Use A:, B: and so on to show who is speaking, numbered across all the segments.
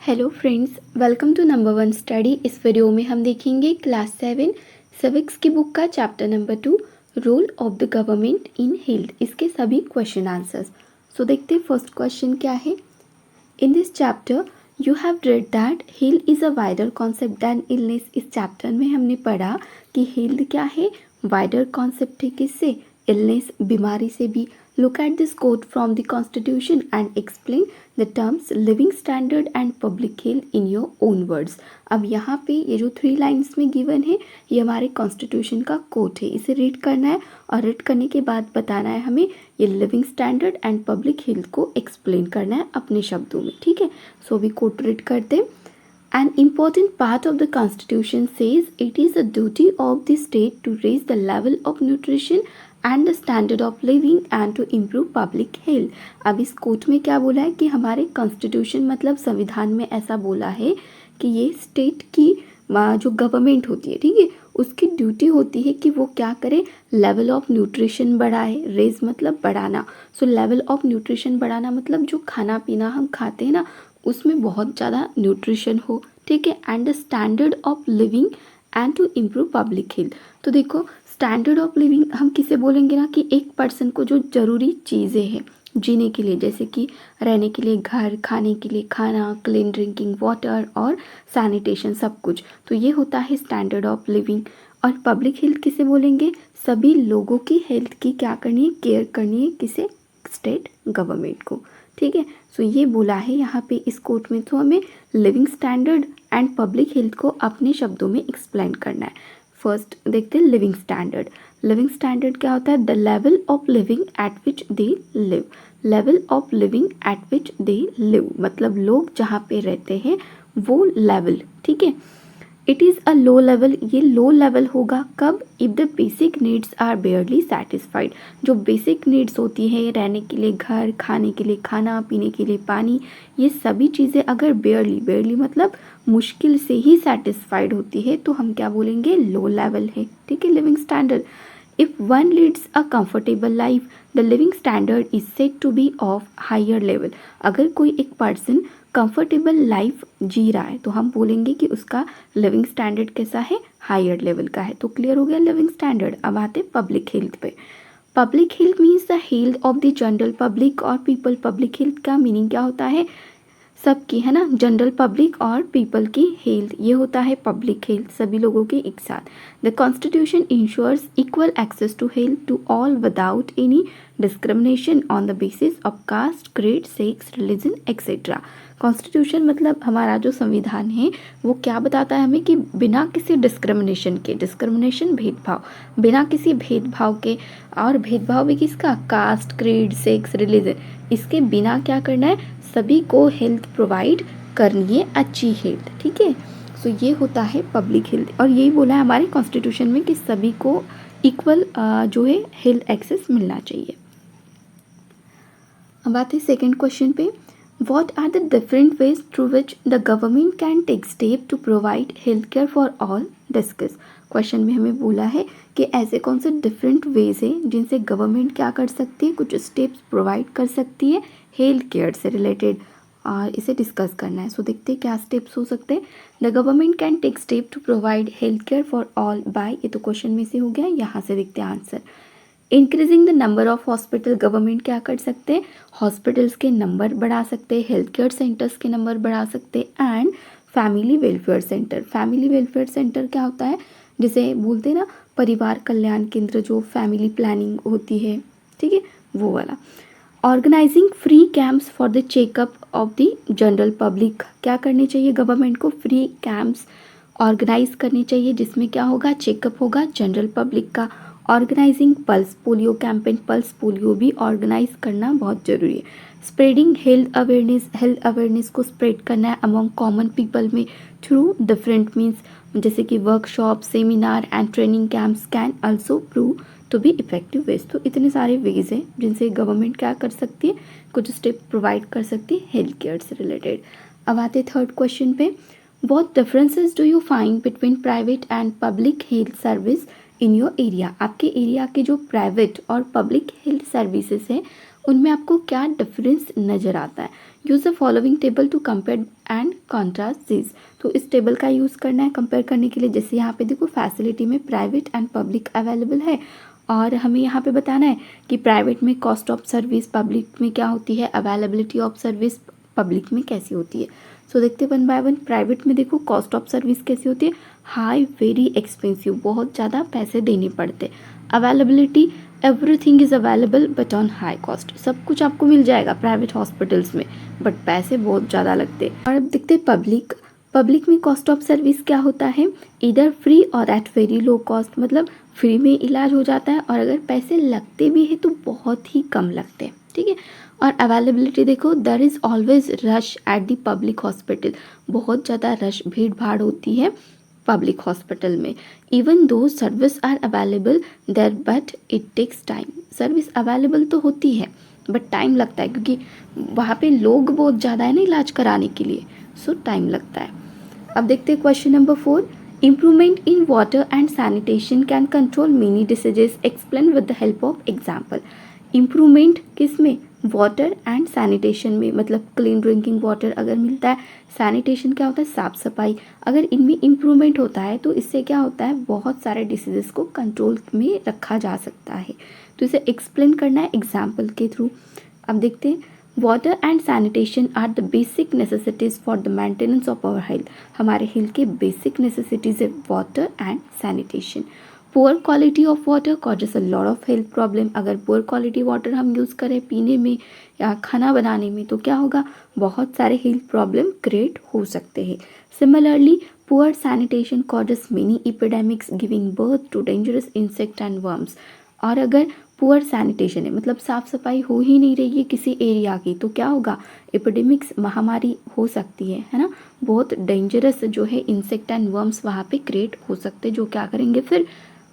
A: Hello friends, welcome to number one study. इस video में हम देखेंगे क्लास 7 सिविक्स की बुक का chapter number 2 role of the government in health, इसके सभी क्वेश्चन आंसर्स। सो देखते हैं फर्स्ट क्वेश्चन क्या है। In this chapter you have read that health is a wider concept than illness. इस चैप्टर में हमने पढ़ा कि हेल्थ क्या है, वाइडर कॉन्सेप्ट है। किससे? इलनेस, बीमारी से भी। Look at this quote from the constitution and explain the terms living standard and public health in your own words. अब यहाँ पे ये जो 3 लाइन्स में गिवन है ये हमारे कॉन्स्टिट्यूशन का कोट है, इसे रीड करना है और रीड करने के बाद बताना है हमें ये living standard and public health को एक्सप्लेन करना है अपने शब्दों में। ठीक है, सो अभी कोट रीड करते हैं। An important part of the Constitution says it is the duty of the state to raise the level of nutrition and the standard of living and to improve public health. अब इस coat में क्या बोला है कि हमारे constitution मतलब संविधान में ऐसा बोला है कि ये स्टेट की जो गवर्नमेंट होती है, ठीक है, उसकी ड्यूटी होती है कि वो क्या करे, लेवल ऑफ न्यूट्रिशन बढ़ाए। रेज मतलब बढ़ाना, सो लेवल ऑफ न्यूट्रिशन बढ़ाना मतलब जो खाना पीना हम खाते हैं ना उसमें बहुत ज़्यादा न्यूट्रिशन हो, ठीक है, and the standard of living and to improve public health. तो देखो स्टैंडर्ड ऑफ लिविंग हम किसे बोलेंगे ना कि एक पर्सन को जो ज़रूरी चीज़ें हैं जीने के लिए, जैसे कि रहने के लिए घर, खाने के लिए खाना, क्लीन ड्रिंकिंग वाटर और सैनिटेशन, सब कुछ, तो ये होता है स्टैंडर्ड ऑफ लिविंग। और पब्लिक हेल्थ किसे बोलेंगे? सभी लोगों की हेल्थ की क्या करनी है, केयर करनी है। किसे? स्टेट गवर्नमेंट को। ठीक है, सो ये बोला है यहाँ पे इस कोट में, तो हमें living standard and public health को अपने शब्दों में एक्सप्लेन करना है। फर्स्ट देखते हैं लिविंग स्टैंडर्ड। लिविंग स्टैंडर्ड क्या होता है? The level of living at which they live. Level of living at which they live मतलब लोग जहाँ पे रहते हैं वो लेवल, ठीक है। It is a low level, ये लो लेवल होगा कब? If the basic needs are barely satisfied. जो बेसिक नीड्स होती है रहने के लिए घर, खाने के लिए खाना, पीने के लिए पानी, ये सभी चीज़ें अगर बेयरली मतलब मुश्किल से ही सेटिस्फाइड होती है तो हम क्या बोलेंगे? लो लेवल है, ठीक है, living standard. If one leads a comfortable life the living standard is said to be of higher level. अगर कोई एक पर्सन कंफर्टेबल लाइफ जी रहा है तो हम बोलेंगे कि उसका लिविंग स्टैंडर्ड कैसा है? हायर लेवल का है। तो क्लियर हो गया लिविंग स्टैंडर्ड। अब आते पब्लिक हेल्थ पे। Public health means the health of the general public और पीपल। पब्लिक हेल्थ का मीनिंग क्या होता है? सबकी, है ना, जनरल पब्लिक और पीपल की हेल्थ, ये होता है पब्लिक हेल्थ, सभी लोगों की एक साथ। The constitution ensures equal access to health to all without any discrimination on the basis of caste, creed, sex, religion etcetera. Constitution मतलब हमारा जो संविधान है वो क्या बताता है हमें कि बिना किसी डिस्क्रिमिनेशन के, डिस्क्रिमिनेशन भेदभाव, बिना किसी भेदभाव के, और भेदभाव भी किसका? कास्ट, क्रीड, सेक्स, रिलीजन, इसके बिना क्या करना है? सभी को हेल्थ प्रोवाइड करनी है, अच्छी हेल्थ, ठीक है। सो ये होता है पब्लिक हेल्थ और यही बोला है हमारे कॉन्स्टिट्यूशन में कि सभी को इक्वल जो है हेल्थ एक्सेस मिलना चाहिए। अब आते हैं सेकेंड क्वेश्चन पे। What are the different ways through which the government can take step to provide healthcare for all? Discuss। Question में हमें बोला है कि ऐसे कौन से डिफरेंट वेज हैं जिनसे गवर्नमेंट क्या कर सकती है, कुछ स्टेप्स प्रोवाइड कर सकती है हेल्थ केयर से रिलेटेड, और इसे डिस्कस करना है। सो देखते हैं क्या स्टेप्स हो सकते हैं। The government can take step to provide health care for all by, ये तो क्वेश्चन में से हो गया, यहाँ से देखते हैं answer. Increasing the number of hospital, government क्या कर सकते हैं? हॉस्पिटल्स के नंबर बढ़ा सकते हैं, हेल्थ केयर सेंटर्स के नंबर बढ़ा सकते हैं, and family welfare centre. Family welfare centre क्या होता है? जिसे बोलते हैं ना परिवार कल्याण केंद्र, जो फैमिली प्लानिंग होती है, ठीक है, वो वाला। Organising free camps for the checkup of the general public, क्या करनी चाहिए गवर्नमेंट को? फ्री कैंप्स ऑर्गेनाइज करनी चाहिए जिसमें क्या होगा? चेकअप होगा जनरल पब्लिक का। Organising pulse polio campaign, pulse polio भी ऑर्गेनाइज करना बहुत ज़रूरी है। Spreading health awareness, health awareness को स्प्रेड करना है अमॉन्ग कॉमन पीपल में थ्रू डिफरेंट मीन्स, जैसे कि workshop, seminar and training camps can also prove to be effective ways. तो इतने सारे वेज हैं जिनसे गवर्नमेंट क्या कर सकती है, कुछ स्टेप प्रोवाइड कर सकती है हेल्थ केयर से रिलेटेड। अब आते थर्ड क्वेश्चन पे। What differences do you find between private and public health service in your area? आपके एरिया के जो प्राइवेट और पब्लिक हेल्थ सर्विसेज हैं उनमें आपको क्या डिफरेंस नज़र आता है? Use the following table to compare and contrast this. तो इस टेबल का यूज़ करना है कंपेयर करने के लिए। जैसे यहाँ पे देखो फैसिलिटी में प्राइवेट एंड पब्लिक अवेलेबल है, और हमें यहाँ पे बताना है कि प्राइवेट में कॉस्ट ऑफ सर्विस, पब्लिक में क्या होती है, अवेलेबिलिटी ऑफ सर्विस पब्लिक में कैसी होती है। सो देखते वन बाय वन। प्राइवेट में देखो कॉस्ट ऑफ सर्विस कैसी होती है, हाई, वेरी एक्सपेंसिव, बहुत ज़्यादा पैसे देने पड़ते। Availability, everything is available but on high cost, सब कुछ आपको मिल जाएगा प्राइवेट हॉस्पिटल्स में, बट पैसे बहुत ज़्यादा लगते। और अब देखते पब्लिक। पब्लिक में कॉस्ट ऑफ सर्विस क्या होता है, इधर फ्री और एट वेरी लो कॉस्ट, मतलब फ्री में इलाज हो जाता है, और अगर पैसे लगते भी हैं तो बहुत ही कम लगते हैं, ठीक है। और अवेलेबिलिटी देखो, there is always rush at the public hospital, बहुत ज़्यादा रश, भीड़ भाड़ होती है पब्लिक हॉस्पिटल में। Even though service are available there but it takes time, service available तो होती है बट टाइम लगता है, क्योंकि वहाँ पे लोग बहुत ज़्यादा है ना इलाज कराने के लिए, सो टाइम लगता है। अब देखते हैं question number 4। Improvement in water and sanitation can control many diseases, explain with the help of example. Improvement किस में, वाटर एंड सैनिटेशन में, मतलब क्लीन ड्रिंकिंग वाटर अगर मिलता है, सैनिटेशन क्या होता है, साफ सफाई, अगर इनमें इम्प्रूवमेंट होता है तो इससे क्या होता है, बहुत सारे डिसीजेस को कंट्रोल में रखा जा सकता है। तो इसे एक्सप्लेन करना है एग्जाम्पल के थ्रू। अब देखते हैं, water and sanitation are the basic necessities for the maintenance of our health, हमारे हेल्थ के बेसिक नेसेसिटीज़ है water and sanitation. Poor quality of water causes a lot of health problem, अगर poor quality water हम use करें पीने में या खाना बनाने में तो क्या होगा, बहुत सारे हेल्थ प्रॉब्लम क्रिएट हो सकते हैं। Similarly poor sanitation causes many epidemics giving birth to dangerous insect and worms, और अगर पुअर सैनिटेशन है, मतलब साफ़ सफाई हो ही नहीं रही है किसी एरिया की, तो क्या होगा, एपिडेमिक्स, महामारी हो सकती है ना, बहुत डेंजरस जो है इंसेक्ट एंड वर्म्स वहाँ पे क्रिएट हो सकते हैं, जो क्या करेंगे फिर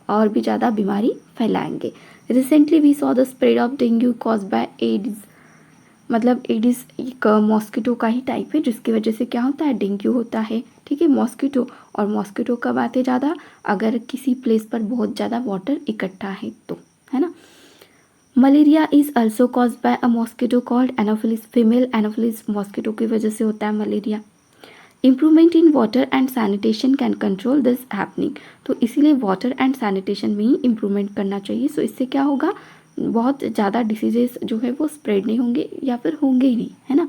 A: और भी ज़्यादा बीमारी फैलाएंगे। Recently we saw the spread of dengue cause by AIDS, मतलब एडिस एक मॉस्किटो का ही टाइप है, जिसकी वजह से क्या होता है, डेंगू होता है, ठीक है, मॉस्किटो। और मॉस्किटो कब आते ज़्यादा, अगर किसी प्लेस पर बहुत ज़्यादा वाटर इकट्ठा है तो, है ना। Malaria is also cause by a mosquito called Anopheles, female Anopheles mosquito की वजह से होता है malaria. Improvement in water and sanitation can control this happening, तो इसीलिए वाटर एंड सैनिटेशन में ही इम्प्रूवमेंट करना चाहिए। सो इससे क्या होगा, बहुत ज़्यादा डिसीजेस जो है वो स्प्रेड नहीं होंगे या फिर होंगे ही नहीं, है ना।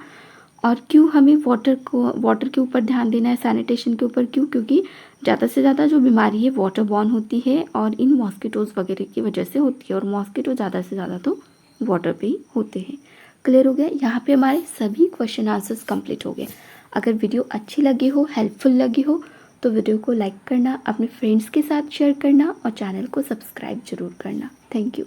A: और क्यों हमें वाटर के ऊपर ध्यान देना है, सैनिटेशन के ऊपर क्यों, क्योंकि ज़्यादा से ज़्यादा जो बीमारी है वाटर बॉर्न होती है और इन मॉस्किटोज़ वगैरह की वजह से होती है, और मॉस्किटो ज़्यादा से ज़्यादा तो वाटर पे ही होते हैं। क्लियर हो गया, यहाँ पे हमारे सभी क्वेश्चन आंसर्स कंप्लीट हो गए। अगर वीडियो अच्छी लगी हो, हेल्पफुल लगी हो, तो वीडियो को लाइक करना, अपने फ्रेंड्स के साथ शेयर करना और चैनल को सब्सक्राइब जरूर करना। Thank you.